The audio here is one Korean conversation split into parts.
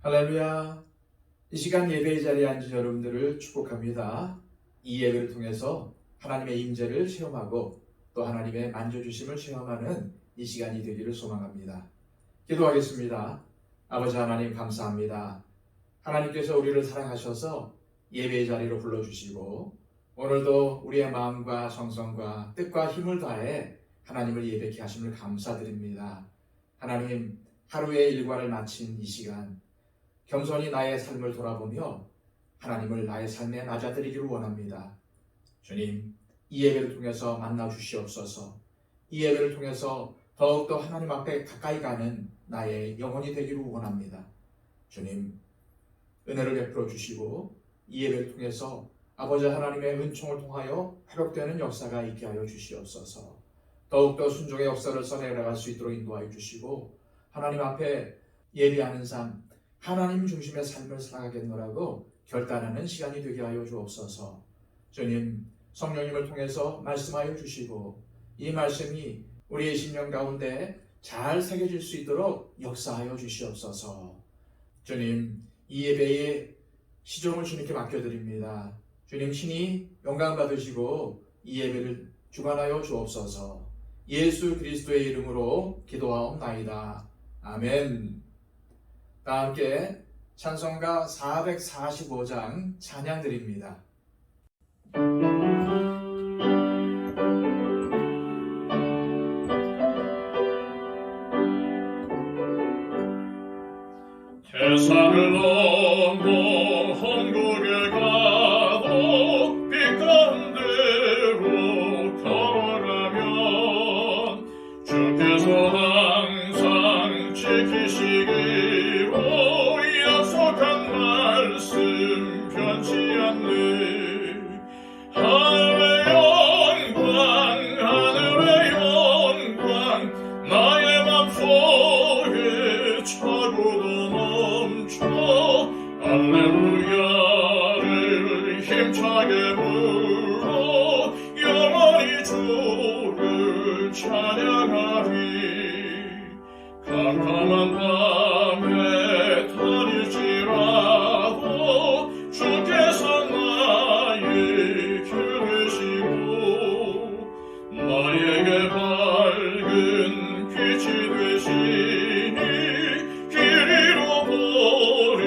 할렐루야. 이 시간 예배의 자리에 앉은 여러분들을 축복합니다. 이 예배를 통해서 하나님의 임재를 체험하고 또 하나님의 만져주심을 체험하는 이 시간이 되기를 소망합니다. 기도하겠습니다. 아버지 하나님 감사합니다. 하나님께서 우리를 사랑하셔서 예배의 자리로 불러주시고 오늘도 우리의 마음과 정성과 뜻과 힘을 다해 하나님을 예배케 하심을 감사드립니다. 하나님, 하루의 일과를 마친 이 시간 겸손히 나의 삶을 돌아보며 하나님을 나의 삶에 맞아들이기를 원합니다. 주님, 이 예배를 통해서 만나 주시옵소서. 이 예배를 통해서 더욱더 하나님 앞에 가까이 가는 나의 영혼이 되기를 원합니다. 주님, 은혜를 베풀어 주시고 이 예배를 통해서 아버지 하나님의 은총을 통하여 회복되는 역사가 있게 하여 주시옵소서. 더욱더 순종의 역사를 써내려갈 수 있도록 인도하여 주시고 하나님 앞에 예배하는 삶, 하나님 중심의 삶을 살아가겠노라고 결단하는 시간이 되게 하여 주옵소서. 주님, 성령님을 통해서 말씀하여 주시고 이 말씀이 우리의 심령 가운데 잘 새겨질 수 있도록 역사하여 주시옵소서. 주님, 이 예배의 시종을 주님께 맡겨드립니다. 주님 친히 영광 받으시고 이 예배를 주관하여 주옵소서. 예수 그리스도의 이름으로 기도하옵나이다. 아멘. 다 함께 찬송가 445장 찬양 드립니다. 세상을 넘어 천국에 가도 빛가는 대로 걸어가면 주께서 항상 지키시기로 약속한 말씀 변치 않네. 하늘의 영광 나의 맘속에 차고도 넘쳐 할렐루야를 힘차게 불러 영원히 주를 찬양하리. 캄캄한 밤에 다닐지라도 주께서 나의 길 되시고 나에게 밝은 빛이 되시니 길 잃어버릴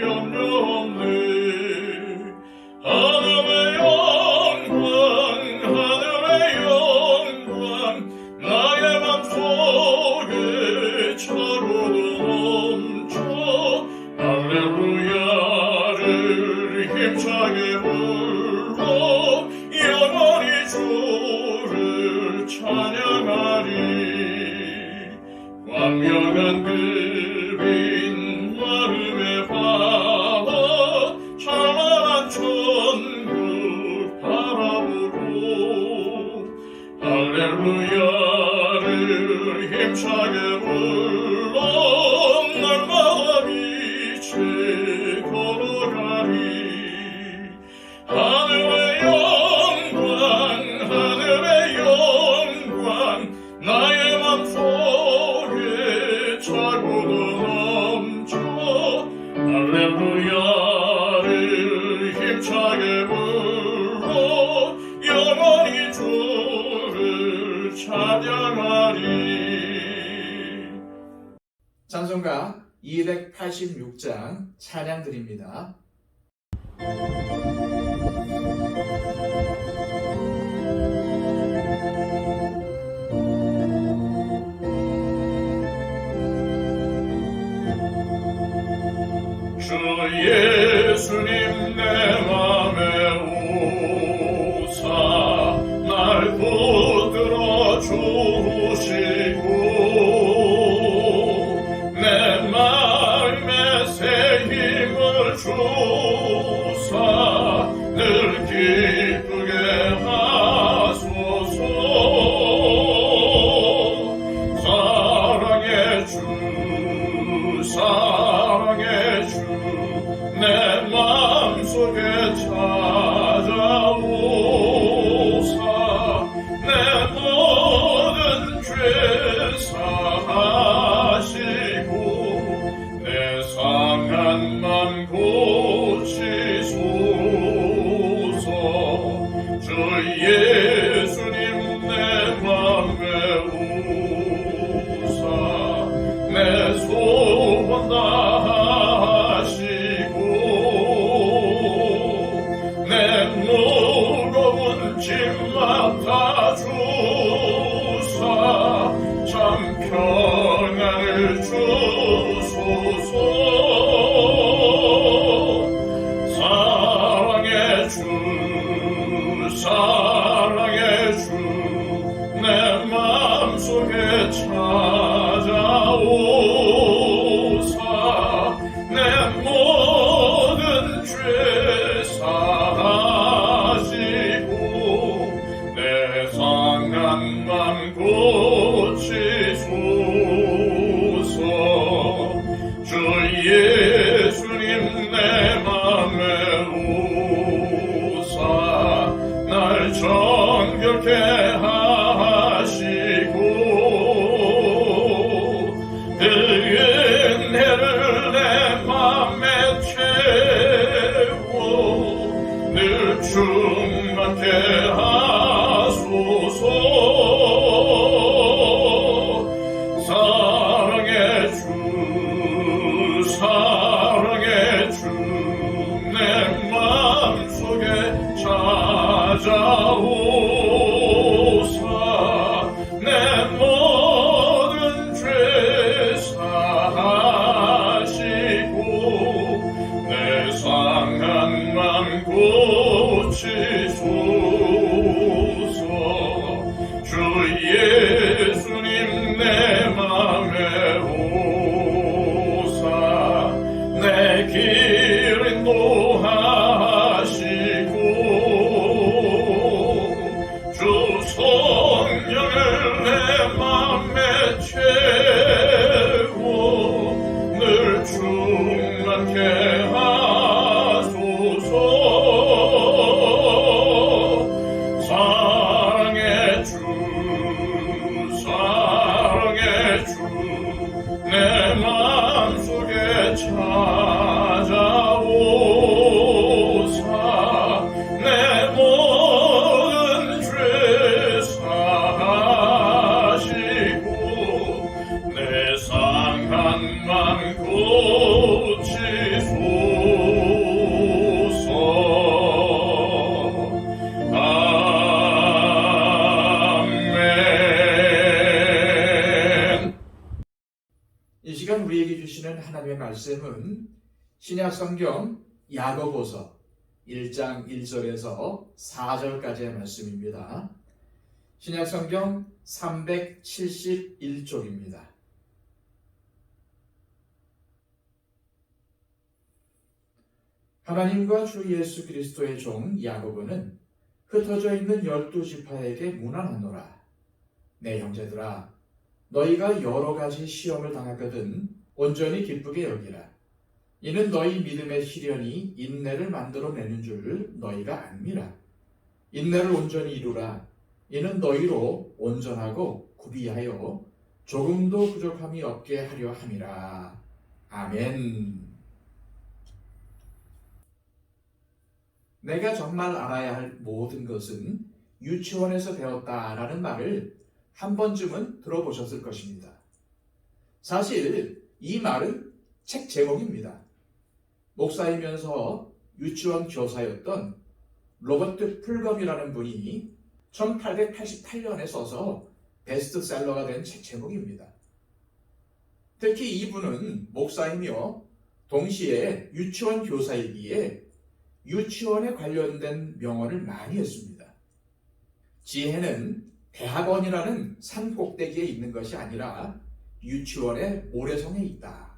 염려 없네. 하늘의 영광 나의 맘속에 차고도 넘쳐 할렐루야를 힘차게 불러 영원히 주를 찬양하리. 광명한 그린 마음에 담아 찬란한 천국 바라보고 할렐루야를 힘차게 불러 날마다 빛에 걸어가리. 하늘의 영광 나의 맘속에 차고도 넘쳐 할렐루야를 힘차게 불러 영원히 주를 찬양하리. 찬송가 286장 찬양 드립니다. 주 예수님 내 맘에 오사 날 붙들어 주시고 내 마음에 새 힘을 주사 늘 기쁘게 하소서. 사랑의 주 내 맘속에 평안을 주소서. 사랑의 주 사랑의 주 내 맘속에 찾아오사 내 모든 죄 사하시고 내 상한 맘 고치소서. 주 예수님 내 맘에 오사 날 정결케 하시고 그 은혜를 내 맘에 채워 늘 충만케 하소서. 사랑의 주 사랑의 주 내 맘속에 찾아오사 내 모든 죄 사하시고 내 상한 맘 고치소서. 주 예수님 내 맘에 오사 내 길 인도하시고 주 성령을 내 맘에 채워 늘 충만케 하소서. 사랑의 주 사랑의 주 내 맘속에 찾아오사 내 모든 죄 사하시고 내 상한 맘 고치소서. 아멘. 이 시간 우리에게 주시는 하나님의 말씀은 신약 성경 야고보서 1장 1절에서 4절까지의 말씀입니다. 신약 성경 371쪽입니다. 하나님과 주 예수 그리스도의 종 야고보는 흩어져 있는 12지파에게 문안하노라. 내 형제들아, 너희가 여러 가지 시험을 당하거든 온전히 기쁘게 여기라. 이는 너희 믿음의 시련이 인내를 만들어내는 줄 너희가 압니라. 인내를 온전히 이루라. 이는 너희로 온전하고 구비하여 조금도 부족함이 없게 하려 함이라. 아멘. 내가 정말 알아야 할 모든 것은 유치원에서 배웠다라는 말을 한 번쯤은 들어보셨을 것입니다. 사실 이 말은 책 제목입니다. 목사이면서 유치원 교사였던 로버트 풀검이라는 분이 1888년에 써서 베스트셀러가 된 책 제목입니다. 특히 이분은 목사이며 동시에 유치원 교사이기에 유치원에 관련된 명언을 많이 했습니다. 지혜는 대학원이라는 산 꼭대기에 있는 것이 아니라 유치원의 모래성에 있다.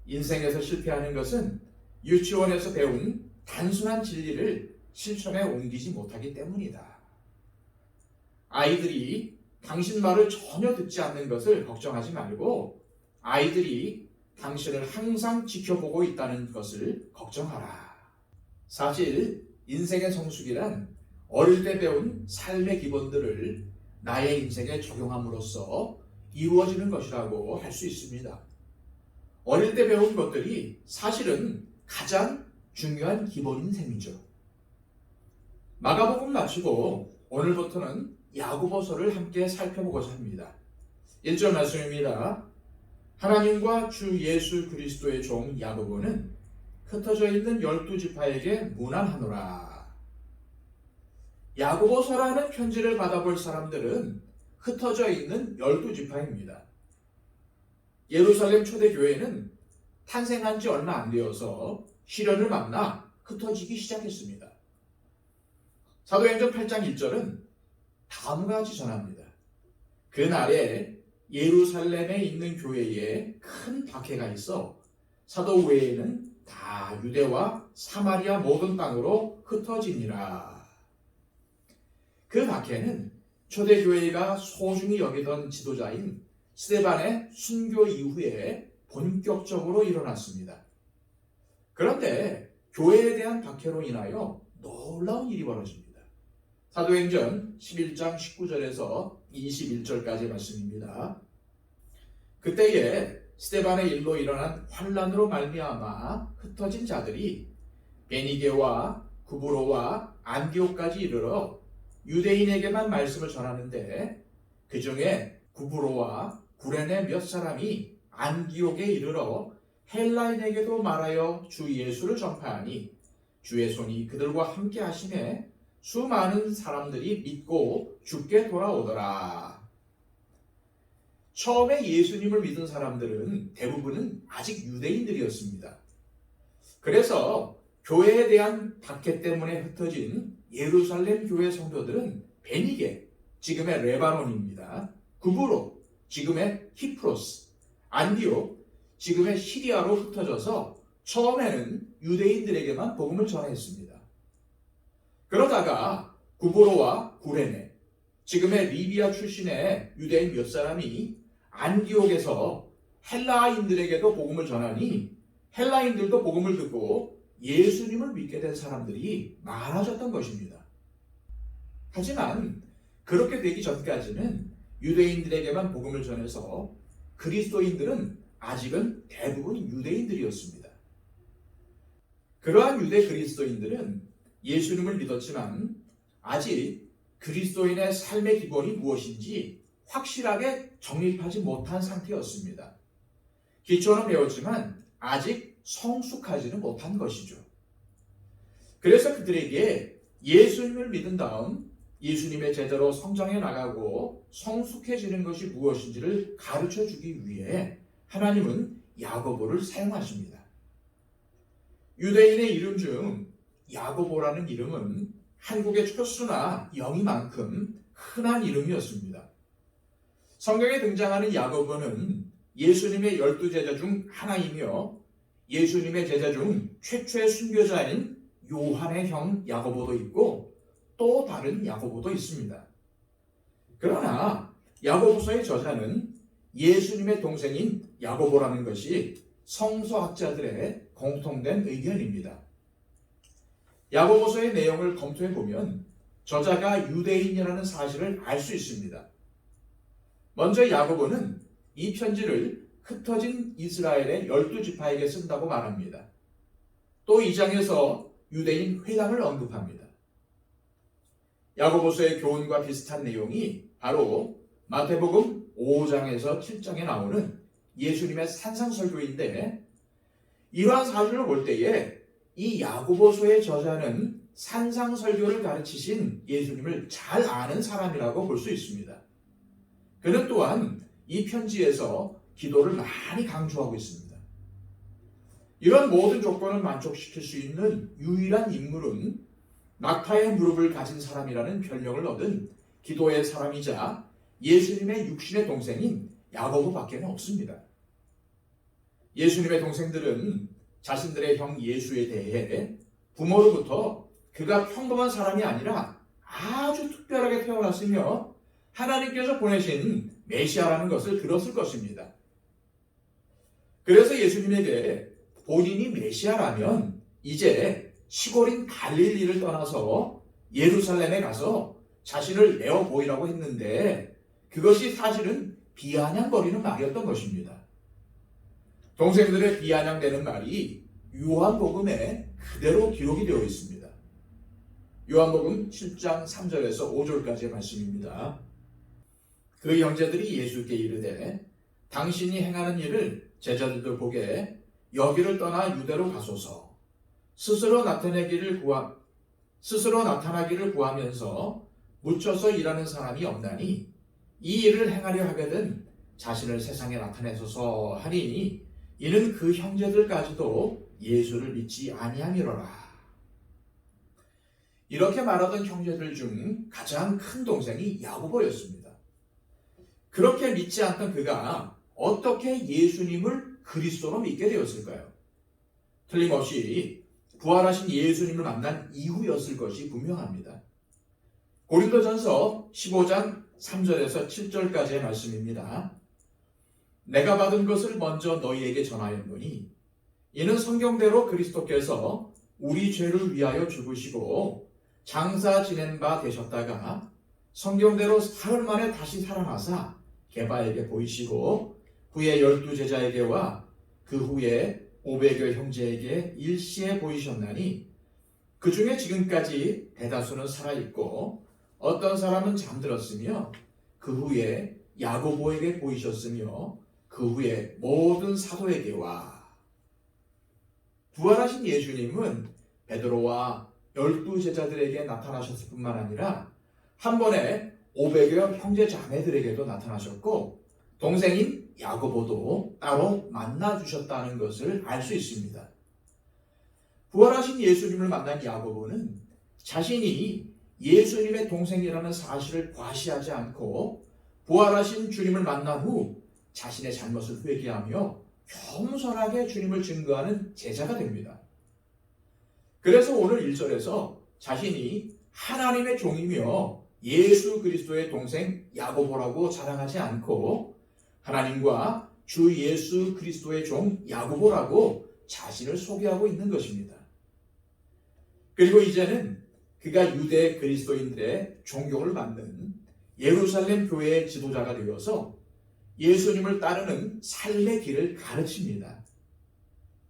인생에서 실패하는 것은 유치원에서 배운 단순한 진리를 실천에 옮기지 못하기 때문이다. 아이들이 당신 말을 전혀 듣지 않는 것을 걱정하지 말고 아이들이 당신을 항상 지켜보고 있다는 것을 걱정하라. 사실 인생의 성숙이란 어릴 때 배운 삶의 기본들을 나의 인생에 적용함으로써 이루어지는 것이라고 할 수 있습니다. 어릴 때 배운 것들이 사실은 가장 중요한 기본인 셈이죠. 마가복음 마치고 오늘부터는 야고보서를 함께 살펴보고자 합니다. 1절 말씀입니다. 하나님과 주 예수 그리스도의 종 야고보는 흩어져 있는 12지파에게 문안하노라. 야고보서라는 편지를 받아볼 사람들은 흩어져 있는 12지파입니다. 예루살렘 초대교회는 탄생한 지 얼마 안 되어서 시련을 만나 흩어지기 시작했습니다. 사도행전 8장 1절은 다음과 같이 전합니다. 그날에 예루살렘에 있는 교회에 큰 박해가 있어 사도 외에는 다 유대와 사마리아 모든 땅으로 흩어지니라. 그 박해는 초대교회가 소중히 여기던 지도자인 스데반의 순교 이후에 본격적으로 일어났습니다. 그런데 교회에 대한 박해로 인하여 놀라운 일이 벌어집니다. 사도행전 11장 19절에서 21절까지 말씀입니다. 그때에 스데반의 일로 일어난 환난으로 말미암아 흩어진 자들이 베니게와 구브로와 안디옥까지 이르러 유대인에게만 말씀을 전하는데 그 중에 구브로와 구레네 몇 사람이 안디옥에 이르러 헬라인에게도 말하여 주 예수를 전파하니 주의 손이 그들과 함께 하심에 수많은 사람들이 믿고 주께 돌아오더라. 처음에 예수님을 믿은 사람들은 대부분은 아직 유대인들이었습니다. 그래서 교회에 대한 박해 때문에 흩어진 예루살렘 교회 성도들은 베니게, 지금의 레바논입니다. 구브로, 지금의 히프로스, 안디옥, 지금의 시리아로 흩어져서 처음에는 유대인들에게만 복음을 전했습니다. 그러다가 구브로와 구레네, 지금의 리비아 출신의 유대인 몇 사람이 안디옥에서 헬라인들에게도 복음을 전하니 헬라인들도 복음을 듣고 예수님을 믿게 된 사람들이 많아졌던 것입니다. 하지만 그렇게 되기 전까지는 유대인들에게만 복음을 전해서 그리스도인들은 아직은 대부분 유대인들이었습니다. 그러한 유대 그리스도인들은 예수님을 믿었지만 아직 그리스도인의 삶의 기본이 무엇인지 확실하게 정립하지 못한 상태였습니다. 기초는 배웠지만 아직 성숙하지는 못한 것이죠. 그래서 그들에게 예수님을 믿은 다음 예수님의 제자로 성장해 나가고 성숙해지는 것이 무엇인지를 가르쳐 주기 위해 하나님은 야고보를 사용하십니다. 유대인의 이름 중 야고보라는 이름은 한국의 철수나 영희만큼 흔한 이름이었습니다. 성경에 등장하는 야고보는 예수님의 12제자 중 하나이며 예수님의 제자 중 최초의 순교자인 요한의 형 야고보도 있고 또 다른 야고보도 있습니다. 그러나 야고보서의 저자는 예수님의 동생인 야고보라는 것이 성서학자들의 공통된 의견입니다. 야고보서의 내용을 검토해 보면 저자가 유대인이라는 사실을 알 수 있습니다. 먼저 야고보는 이 편지를 흩어진 이스라엘의 12지파에게 쓴다고 말합니다. 또 2장에서 유대인 회당을 언급합니다. 야고보서의 교훈과 비슷한 내용이 바로 마태복음 5장에서 7장에 나오는 예수님의 산상설교인데 이러한 사실을 볼 때에 이 야고보서의 저자는 산상설교를 가르치신 예수님을 잘 아는 사람이라고 볼 수 있습니다. 그는 또한 이 편지에서 기도를 많이 강조하고 있습니다. 이런 모든 조건을 만족시킬 수 있는 유일한 인물은 낙타의 무릎을 가진 사람이라는 별명을 얻은 기도의 사람이자 예수님의 육신의 동생인 야고보밖에 없습니다. 예수님의 동생들은 자신들의 형 예수에 대해 부모로부터 그가 평범한 사람이 아니라 아주 특별하게 태어났으며 하나님께서 보내신 메시아라는 것을 들었을 것입니다. 그래서 예수님에게 본인이 메시아라면 이제 시골인 갈릴리를 떠나서 예루살렘에 가서 자신을 내어 보이라고 했는데 그것이 사실은 비아냥거리는 말이었던 것입니다. 동생들의 비아냥대는 말이 요한복음에 그대로 기록이 되어 있습니다. 요한복음 7장 3절에서 5절까지의 말씀입니다. 그 형제들이 예수께 이르되 당신이 행하는 일을 제자들도 보게 여기를 떠나 유대로 가소서. 스스로 나타나기를 구하면서 묻혀서 일하는 사람이 없나니 이 일을 행하려 하거든 자신을 세상에 나타내소서 하니 이는 그 형제들까지도 예수를 믿지 아니함이로라. 이렇게 말하던 형제들 중 가장 큰 동생이 야고보였습니다. 그렇게 믿지 않던 그가 어떻게 예수님을 그리스도로 믿게 되었을까요? 틀림없이 부활하신 예수님을 만난 이후였을 것이 분명합니다. 고린도전서 15장 3절에서 7절까지의 말씀입니다. 내가 받은 것을 먼저 너희에게 전하였노니 이는 성경대로 그리스도께서 우리 죄를 위하여 죽으시고 장사 지낸 바 되셨다가 성경대로 사흘 만에 다시 살아나사 게바에게 보이시고 후에 12제자에게와 그 후에 500여 형제에게 일시에 보이셨나니 그 중에 지금까지 대다수는 살아있고 어떤 사람은 잠들었으며 그 후에 야고보에게 보이셨으며 그 후에 모든 사도에게와. 부활하신 예수님은 베드로와 12제자들에게 나타나셨을 뿐만 아니라 한 번에 500여 형제 자매들에게도 나타나셨고 동생인 야고보도 따로 만나주셨다는 것을 알 수 있습니다. 부활하신 예수님을 만난 야고보는 자신이 예수님의 동생이라는 사실을 과시하지 않고 부활하신 주님을 만난 후 자신의 잘못을 회개하며 겸손하게 주님을 증거하는 제자가 됩니다. 그래서 오늘 1절에서 자신이 하나님의 종이며 예수 그리스도의 동생 야고보라고 자랑하지 않고 하나님과 주 예수 그리스도의 종 야고보라고 자신을 소개하고 있는 것입니다. 그리고 이제는 그가 유대 그리스도인들의 존경을 받는 예루살렘 교회의 지도자가 되어서 예수님을 따르는 삶의 길을 가르칩니다.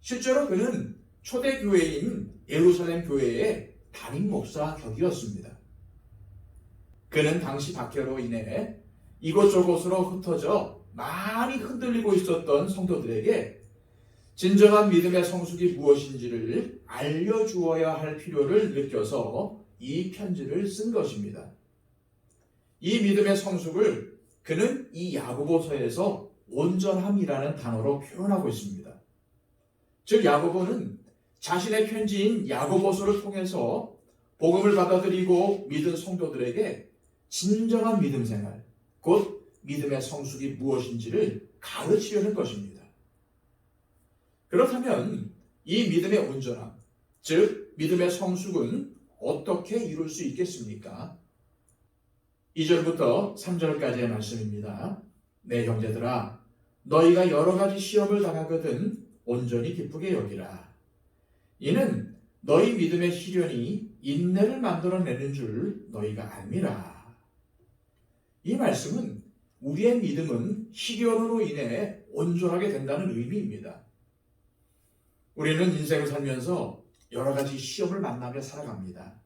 실제로 그는 초대교회인 예루살렘 교회의 담임 목사 격이었습니다. 그는 당시 박해로 인해 이곳저곳으로 흩어져 많이 흔들리고 있었던 성도들에게 진정한 믿음의 성숙이 무엇인지를 알려주어야 할 필요를 느껴서 이 편지를 쓴 것입니다. 이 믿음의 성숙을 그는 이 야고보서에서 온전함이라는 단어로 표현하고 있습니다. 즉 야고보는 자신의 편지인 야고보서를 통해서 복음을 받아들이고 믿은 성도들에게 진정한 믿음 생활, 곧 믿음의 성숙이 무엇인지를 가르치려는 것입니다. 그렇다면 이 믿음의 온전함, 즉 믿음의 성숙은 어떻게 이룰 수 있겠습니까? 2절부터 3절까지의 말씀입니다. 내 형제들아, 너희가 여러 가지 시험을 당하거든 온전히 기쁘게 여기라. 이는 너희 믿음의 시련이 인내를 만들어내는 줄 너희가 알미라. 이 말씀은 우리의 믿음은 시련으로 인해 온전하게 된다는 의미입니다. 우리는 인생을 살면서 여러 가지 시험을 만나며 살아갑니다.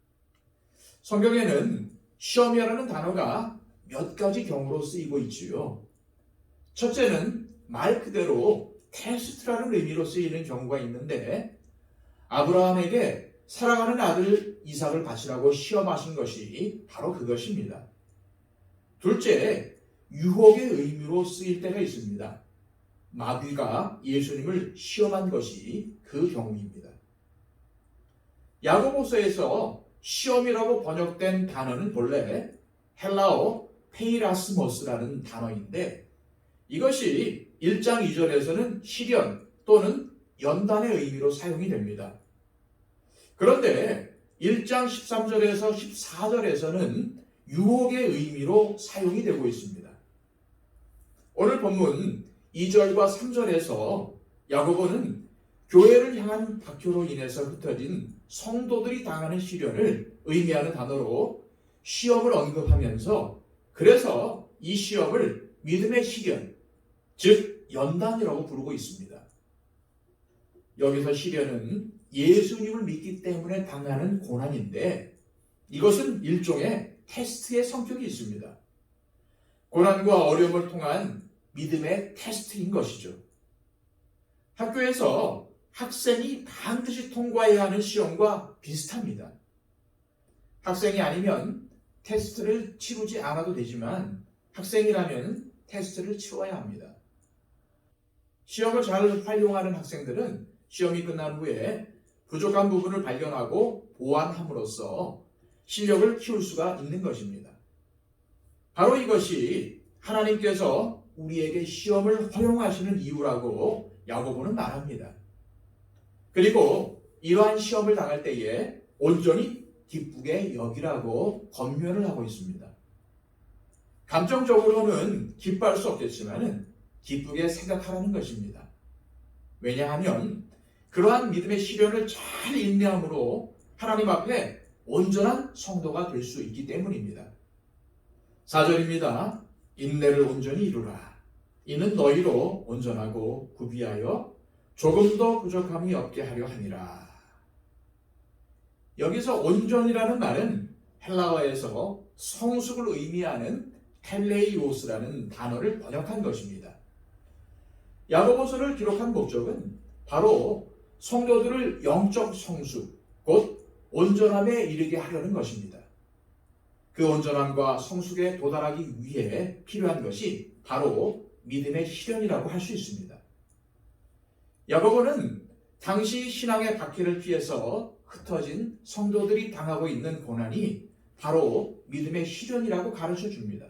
성경에는 시험이라는 단어가 몇 가지 경우로 쓰이고 있지요. 첫째는 말 그대로 테스트라는 의미로 쓰이는 경우가 있는데 아브라함에게 사랑하는 아들 이삭을 바치라고 시험하신 것이 바로 그것입니다. 둘째, 유혹의 의미로 쓰일 때가 있습니다. 마귀가 예수님을 시험한 것이 그 경우입니다. 야고보서에서 시험이라고 번역된 단어는 본래 헬라어 페이라스모스라는 단어인데 이것이 1장 2절에서는 시련 또는 연단의 의미로 사용이 됩니다. 그런데 1장 13절에서 14절에서는 유혹의 의미로 사용이 되고 있습니다. 오늘 본문 2절과 3절에서 야고보는 교회를 향한 박해로 인해서 흩어진 성도들이 당하는 시련을 의미하는 단어로 시험을 언급하면서 그래서 이 시험을 믿음의 시련, 즉 연단이라고 부르고 있습니다. 여기서 시련은 예수님을 믿기 때문에 당하는 고난인데 이것은 일종의 테스트의 성격이 있습니다. 고난과 어려움을 통한 믿음의 테스트인 것이죠. 학교에서 학생이 반드시 통과해야 하는 시험과 비슷합니다. 학생이 아니면 테스트를 치르지 않아도 되지만 학생이라면 테스트를 치러야 합니다. 시험을 잘 활용하는 학생들은 시험이 끝난 후에 부족한 부분을 발견하고 보완함으로써 실력을 키울 수가 있는 것입니다. 바로 이것이 하나님께서 우리에게 시험을 허용하시는 이유라고 야고보는 말합니다. 그리고 이러한 시험을 당할 때에 온전히 기쁘게 여기라고 권면을 하고 있습니다. 감정적으로는 기뻐할 수 없겠지만 기쁘게 생각하라는 것입니다. 왜냐하면 그러한 믿음의 시련을 잘 인내함으로 하나님 앞에 온전한 성도가 될 수 있기 때문입니다. 4절입니다. 인내를 온전히 이루라. 이는 너희로 온전하고 구비하여 조금도 부족함이 없게 하려 함이라. 여기서 온전이라는 말은 헬라어에서 성숙을 의미하는 텔레이오스라는 단어를 번역한 것입니다. 야고보서를 기록한 목적은 바로 성도들을 영적 성숙, 곧 온전함에 이르게 하려는 것입니다. 그 온전함과 성숙에 도달하기 위해 필요한 것이 바로 믿음의 실현이라고 할 수 있습니다. 야고보는 당시 신앙의 박해를 피해서 흩어진 성도들이 당하고 있는 고난이 바로 믿음의 실현이라고 가르쳐 줍니다.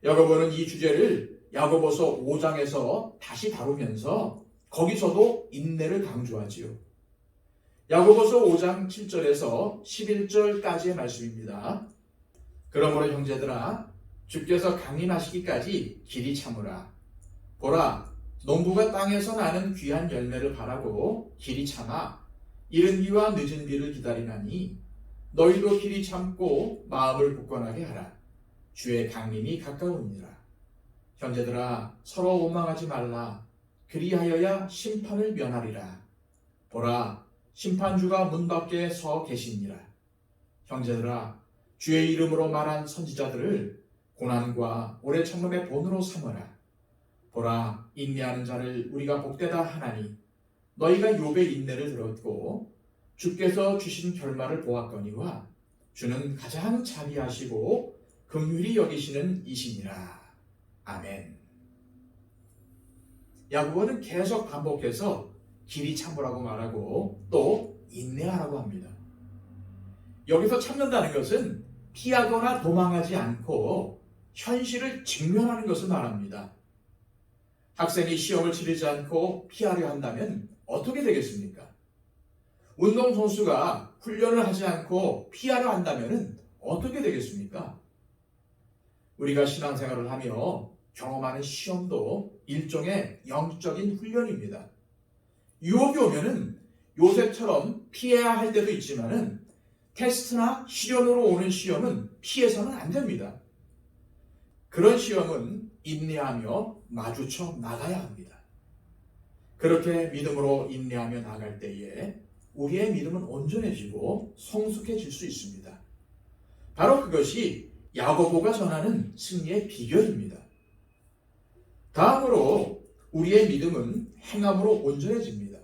야고보는 이 주제를 야고보서 5장에서 다시 다루면서 거기서도 인내를 강조하지요. 야고보서 5장 7절에서 11절까지의 말씀입니다. 그러므로 형제들아, 주께서 강림하시기까지 길이 참으라. 보라, 농부가 땅에서 나는 귀한 열매를 바라고 길이 참아 이른 비와 늦은 비를 기다리나니 너희도 길이 참고 마음을 굳건하게 하라. 주의 강림이 가까우니라. 형제들아, 서로 원망하지 말라. 그리하여야 심판을 면하리라. 보라, 심판주가 문 밖에 서 계시니라. 형제들아, 주의 이름으로 말한 선지자들을 고난과 오래 참음의 본으로 삼으라. 보라, 인내하는 자를 우리가 복되다 하나니 너희가 욥의 인내를 들었고 주께서 주신 결말을 보았거니와 주는 가장 자비하시고 긍휼히 여기시는 이시니라. 아멘. 야고보는 계속 반복해서 길이 참으라고 말하고 또 인내하라고 합니다. 여기서 참는다는 것은 피하거나 도망하지 않고 현실을 직면하는 것을 말합니다. 학생이 시험을 치르지 않고 피하려 한다면 어떻게 되겠습니까? 운동선수가 훈련을 하지 않고 피하려 한다면 어떻게 되겠습니까? 우리가 신앙생활을 하며 경험하는 시험도 일종의 영적인 훈련입니다. 유혹이 오면은 요셉처럼 피해야 할 때도 있지만은 테스트나 시련으로 오는 시험은 피해서는 안 됩니다. 그런 시험은 인내하며 마주쳐 나가야 합니다. 그렇게 믿음으로 인내하며 나갈 때에 우리의 믿음은 온전해지고 성숙해질 수 있습니다. 바로 그것이 야고보가 전하는 승리의 비결입니다. 다음으로 우리의 믿음은 행함으로 온전해집니다.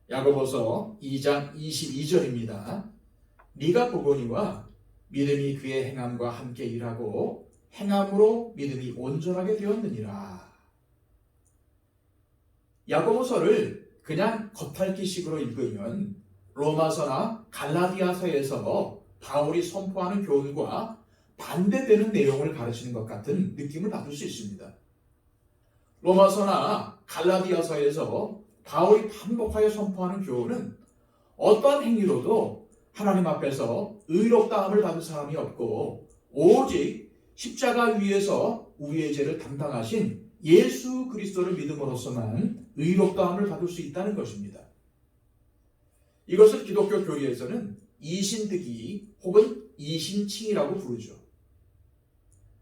야고보서 2장 22절입니다. 네가 보거니와 믿음이 그의 행함과 함께 일하고 행함으로 믿음이 온전하게 되었느니라. 야고보서를 그냥 겉핥기식으로 읽으면 로마서나 갈라디아서에서 바울이 선포하는 교훈과 반대되는 내용을 가르치는 것 같은 느낌을 받을 수 있습니다. 로마서나 갈라디아서에서 바울이 반복하여 선포하는 교훈은 어떠한 행위로도 하나님 앞에서 의롭다함을 받을 사람이 없고 오직 십자가 위에서 우리의 죄를 담당하신 예수 그리스도를 믿음으로써만 의롭다함을 받을 수 있다는 것입니다. 이것을 기독교 교리에서는 이신득이 혹은 이신칭이라고 부르죠.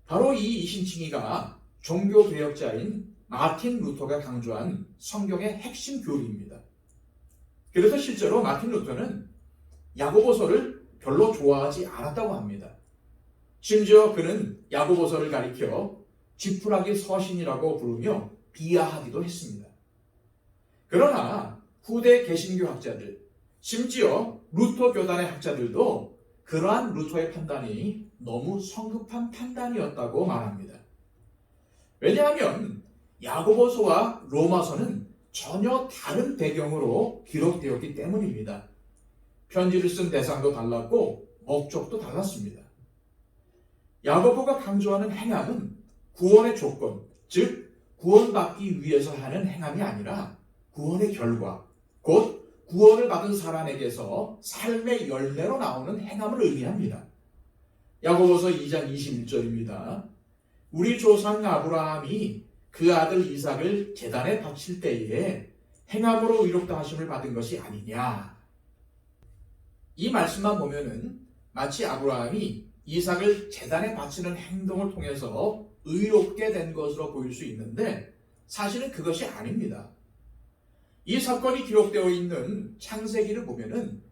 바로 이 이신칭이가 종교개혁자인 마틴 루터가 강조한 성경의 핵심 교리입니다. 그래서 실제로 마틴 루터는 야고보서를 별로 좋아하지 않았다고 합니다. 심지어 그는 야고보서를 가리켜 지푸라기 서신이라고 부르며 비하하기도 했습니다. 그러나 후대 개신교 학자들, 심지어 루터 교단의 학자들도 그러한 루터의 판단이 너무 성급한 판단이었다고 말합니다. 왜냐하면 야고보서와 로마서는 전혀 다른 배경으로 기록되었기 때문입니다. 편지를 쓴 대상도 달랐고 목적도 달랐습니다. 야고보가 강조하는 행함은 구원의 조건, 즉 구원받기 위해서 하는 행함이 아니라 구원의 결과, 곧 구원을 받은 사람에게서 삶의 열매로 나오는 행함을 의미합니다. 야고보서 2장 21절입니다. 우리 조상 아브라함이 그 아들 이삭을 제단에 바칠 때에 행함으로 의롭다 하심을 받은 것이 아니냐. 이 말씀만 보면은 마치 아브라함이 이삭을 제단에 바치는 행동을 통해서 의롭게 된 것으로 보일 수 있는데 사실은 그것이 아닙니다. 이 사건이 기록되어 있는 창세기를 보면은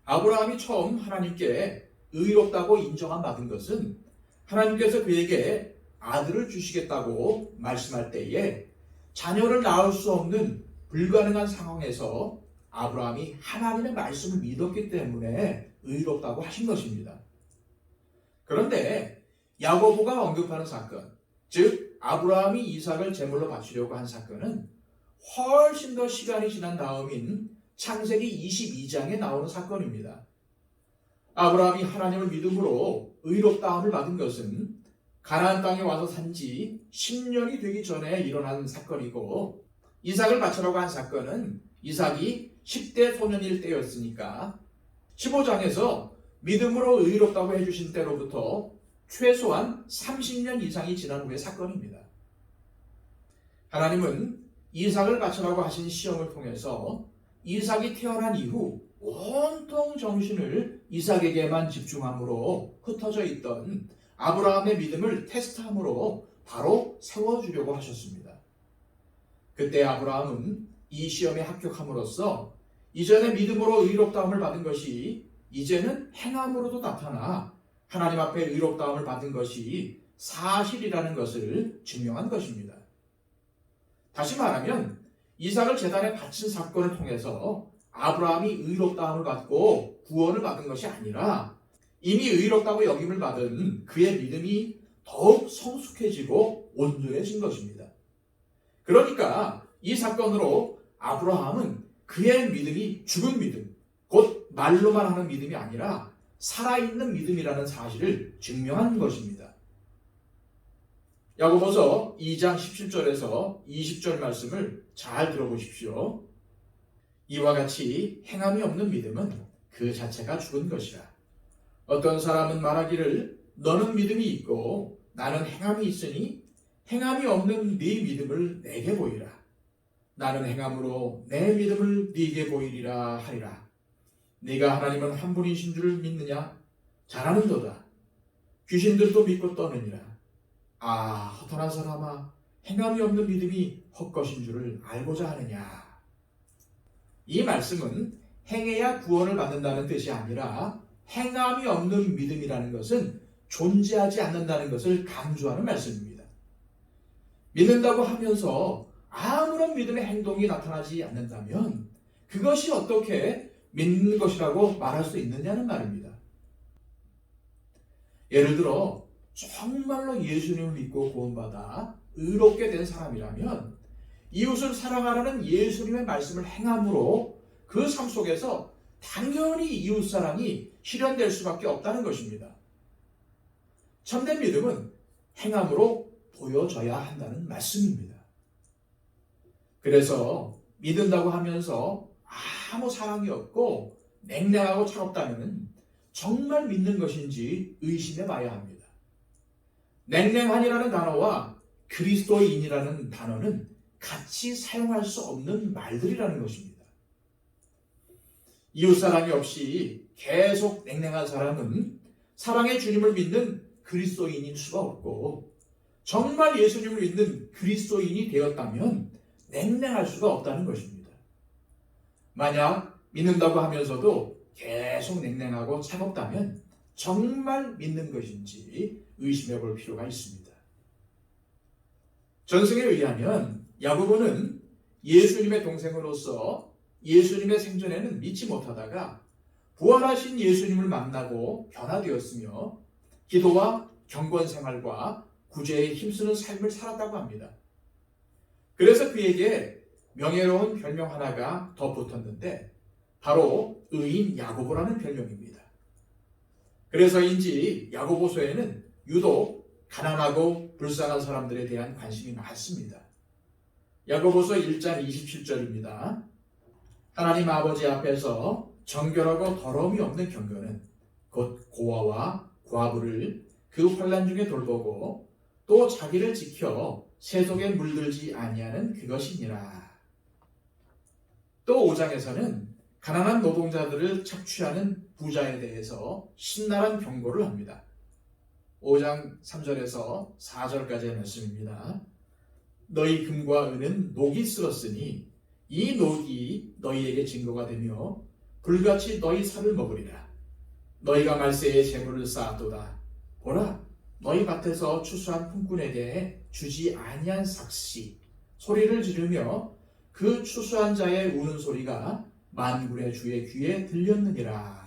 아브라함이 처음 하나님께 의롭다고 인정함 받은 것은 하나님께서 그에게 아들을 주시겠다고 말씀할 때에 자녀를 낳을 수 없는 불가능한 상황에서 아브라함이 하나님의 말씀을 믿었기 때문에 의롭다고 하신 것입니다. 그런데 야고보가 언급하는 사건, 즉 아브라함이 이삭을 제물로 바치려고 한 사건은 훨씬 더 시간이 지난 다음인 창세기 22장에 나오는 사건입니다. 아브라함이 하나님을 믿음으로 의롭다함을 받은 것은 가나안 땅에 와서 산 지 10년이 되기 전에 일어난 사건이고, 이삭을 바치라고 한 사건은 이삭이 10대 소년일 때였으니까 15장에서 믿음으로 의롭다고 해주신 때로부터 최소한 30년 이상이 지난 후의 사건입니다. 하나님은 이삭을 바치라고 하신 시험을 통해서 이삭이 태어난 이후 온통 정신을 이삭에게만 집중함으로 흩어져 있던 아브라함의 믿음을 테스트함으로 바로 세워주려고 하셨습니다. 그때 아브라함은 이 시험에 합격함으로써 이전에 믿음으로 의롭다함을 받은 것이 이제는 행함으로도 나타나 하나님 앞에 의롭다함을 받은 것이 사실이라는 것을 증명한 것입니다. 다시 말하면 이삭을 제단에 바친 사건을 통해서 아브라함이 의롭다함을 받고 구원을 받은 것이 아니라 이미 의롭다고 여김을 받은 그의 믿음이 더욱 성숙해지고 온전해진 것입니다. 그러니까 이 사건으로 아브라함은 그의 믿음이 죽은 믿음, 곧 말로만 하는 믿음이 아니라 살아있는 믿음이라는 사실을 증명한 것입니다. 야고보서 2장 17절에서 20절 말씀을 잘 들어보십시오. 이와 같이 행함이 없는 믿음은 그 자체가 죽은 것이라. 어떤 사람은 말하기를 너는 믿음이 있고 나는 행함이 있으니 행함이 없는 네 믿음을 내게 보이라. 나는 행함으로 내 믿음을 네게 보이리라 하리라. 네가 하나님은 한 분이신 줄 믿느냐? 잘하는도다. 귀신들도 믿고 떠느니라. 아, 허탄한 사람아, 행함이 없는 믿음이 헛것인 줄을 알고자 하느냐? 이 말씀은 행해야 구원을 받는다는 뜻이 아니라 행함이 없는 믿음이라는 것은 존재하지 않는다는 것을 강조하는 말씀입니다. 믿는다고 하면서 아무런 믿음의 행동이 나타나지 않는다면 그것이 어떻게 믿는 것이라고 말할 수 있느냐는 말입니다. 예를 들어 정말로 예수님을 믿고 구원받아 의롭게 된 사람이라면 이웃을 사랑하라는 예수님의 말씀을 행함으로 그 삶 속에서 당연히 이웃사랑이 실현될 수밖에 없다는 것입니다. 참된 믿음은 행함으로 보여져야 한다는 말씀입니다. 그래서 믿는다고 하면서 아무 사랑이 없고 냉랭하고 차갑다면 정말 믿는 것인지 의심해 봐야 합니다. 냉랭한이라는 단어와 그리스도인이라는 단어는 같이 사용할 수 없는 말들이라는 것입니다. 이웃사랑이 없이 계속 냉랭한 사람은 사랑의 주님을 믿는 그리스도인일 수가 없고, 정말 예수님을 믿는 그리스도인이 되었다면 냉랭할 수가 없다는 것입니다. 만약 믿는다고 하면서도 계속 냉랭하고 차갑다면 정말 믿는 것인지 의심해 볼 필요가 있습니다. 전승에 의하면 야고보는 예수님의 동생으로서 예수님의 생전에는 믿지 못하다가 부활하신 예수님을 만나고 변화되었으며 기도와 경건 생활과 구제에 힘쓰는 삶을 살았다고 합니다. 그래서 그에게 명예로운 별명 하나가 더 붙었는데 바로 의인 야고보라는 별명입니다. 그래서인지 야고보서에는 유독 가난하고 불쌍한 사람들에 대한 관심이 많습니다. 야고보서 1장 27절입니다. 하나님 아버지 앞에서 정결하고 더러움이 없는 경건은 곧 고아와 과부를 그 환난 중에 돌보고 또 자기를 지켜 세속에 물들지 아니하는 그것이니라. 또 5장에서는 가난한 노동자들을 착취하는 부자에 대해서 신랄한 경고를 합니다. 5장 3절에서 4절까지의 말씀입니다. 너희 금과 은은 녹이 쓸었으니 이 녹이 너희에게 증거가 되며 불같이 너희 살을 먹으리라. 너희가 말세에 재물을 쌓았도다. 보라, 너희 밭에서 추수한 품꾼에게 주지 아니한 삭시 소리를 지르며 그 추수한 자의 우는 소리가 만군의 주의 귀에 들렸느니라.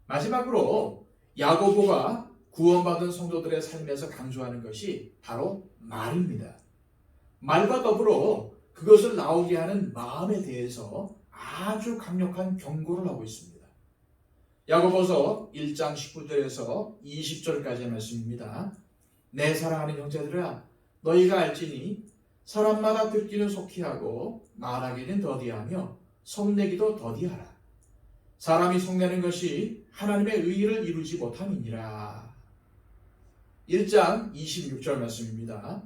마지막으로 야고보가 구원받은 성도들의 삶에서 강조하는 것이 바로 말입니다. 말과 더불어 그것을 나오게 하는 마음에 대해서 아주 강력한 경고를 하고 있습니다. 야고보서 1장 19절에서 20절까지의 말씀입니다. 내 사랑하는 형제들아, 너희가 알지니 사람마다 듣기는 속히 하고 말하기는 더디하며 성내기도 더디하라. 사람이 성내는 것이 하나님의 의의를 이루지 못함이니라. 1장 26절 말씀입니다.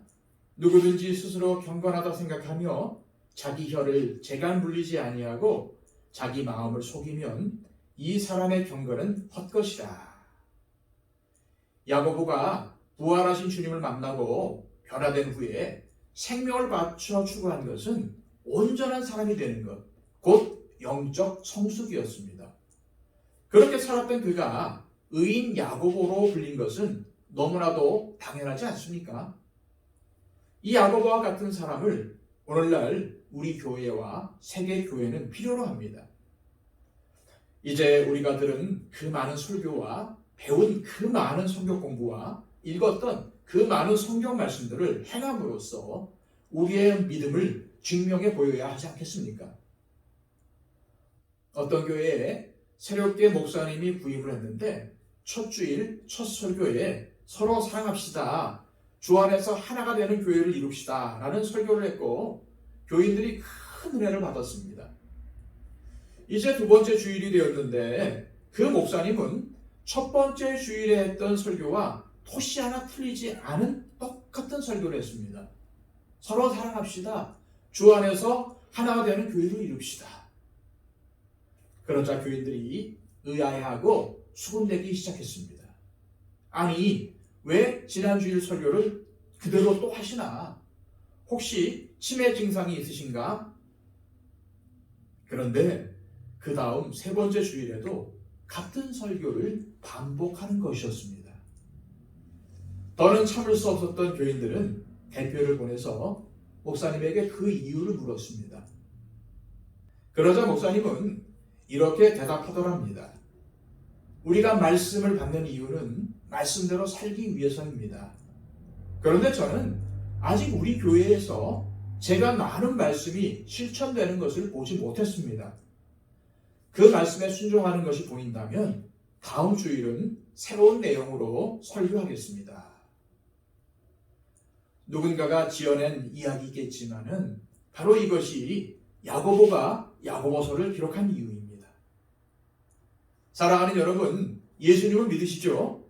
누구든지 스스로 경건하다 생각하며 자기 혀를 재간 물리지 아니하고 자기 마음을 속이면 이 사람의 경건은 헛것이라. 야고보가 부활하신 주님을 만나고 변화된 후에 생명을 바쳐 추구한 것은 온전한 사람이 되는 것, 곧 영적 성숙이었습니다. 그렇게 살았던 그가 의인 야고보로 불린 것은 너무나도 당연하지 않습니까? 이 야고보와 같은 사람을 오늘날 우리 교회와 세계 교회는 필요로 합니다. 이제 우리가 들은 그 많은 설교와 배운 그 많은 성경 공부와 읽었던 그 많은 성경 말씀들을 행함으로써 우리의 믿음을 증명해 보여야 하지 않겠습니까? 어떤 교회에 새롭게 목사님이 부임을 했는데 첫 주일, 첫 설교에 서로 사랑합시다. 주 안에서 하나가 되는 교회를 이룹시다. 라는 설교를 했고 교인들이 큰 은혜를 받았습니다. 이제 두 번째 주일이 되었는데 그 목사님은 첫 번째 주일에 했던 설교와 토시 하나 틀리지 않은 똑같은 설교를 했습니다. 서로 사랑합시다. 주 안에서 하나가 되는 교회를 이룹시다. 그러자 교인들이 의아해하고 수군대기 시작했습니다. 아니, 왜 지난 주일 설교를 그대로 또 하시나? 혹시 치매 증상이 있으신가? 그런데 그 다음 세 번째 주일에도 같은 설교를 반복하는 것이었습니다. 더는 참을 수 없었던 교인들은 대표를 보내서 목사님에게 그 이유를 물었습니다. 그러자 목사님은 이렇게 대답하더랍니다. 우리가 말씀을 받는 이유는 말씀대로 살기 위해서입니다. 그런데 저는 아직 우리 교회에서 제가 나눈 말씀이 실천되는 것을 보지 못했습니다. 그 말씀에 순종하는 것이 보인다면 다음 주일은 새로운 내용으로 설교하겠습니다. 누군가가 지어낸 이야기겠지만은 바로 이것이 야고보가 야고보서를 기록한 이유입니다. 사랑하는 여러분, 예수님을 믿으시죠?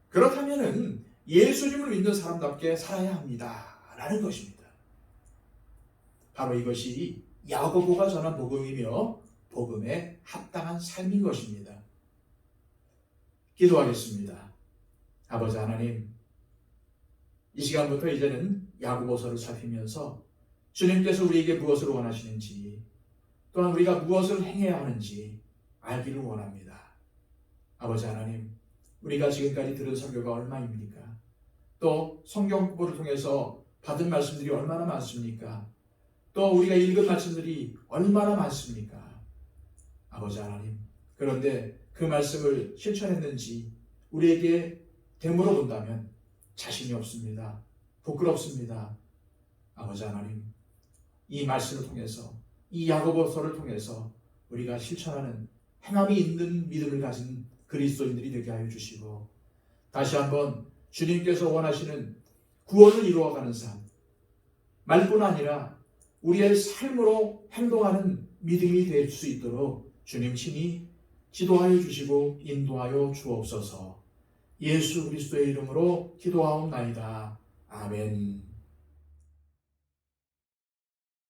그렇다면은 예수님을 믿는 사람답게 살아야 합니다. 라는 것입니다. 바로 이것이 야고보가 전한 복음이며 복음에 합당한 삶인 것입니다. 기도하겠습니다. 아버지 하나님, 이 시간부터 이제는 야고보서를 살피면서 주님께서 우리에게 무엇을 원하시는지 또한 우리가 무엇을 행해야 하는지 알기를 원합니다. 아버지 하나님, 우리가 지금까지 들은 설교가 얼마입니까? 또 성경 공부를 통해서 받은 말씀들이 얼마나 많습니까? 또 우리가 읽은 말씀들이 얼마나 많습니까? 아버지 하나님, 그런데 그 말씀을 실천했는지 우리에게 되물어 본다면 자신이 없습니다. 부끄럽습니다. 아버지 하나님, 이 말씀을 통해서, 이 야고보서를 통해서 우리가 실천하는 행함이 있는 믿음을 가진 그리스도인들이 되게 하여 주시고, 다시 한번 주님께서 원하시는 구원을 이루어가는 삶, 말뿐 아니라 우리의 삶으로 행동하는 믿음이 될 수 있도록 주님 친히 지도하여 주시고 인도하여 주옵소서. 예수 그리스도의 이름으로 기도하옵나이다. 아멘.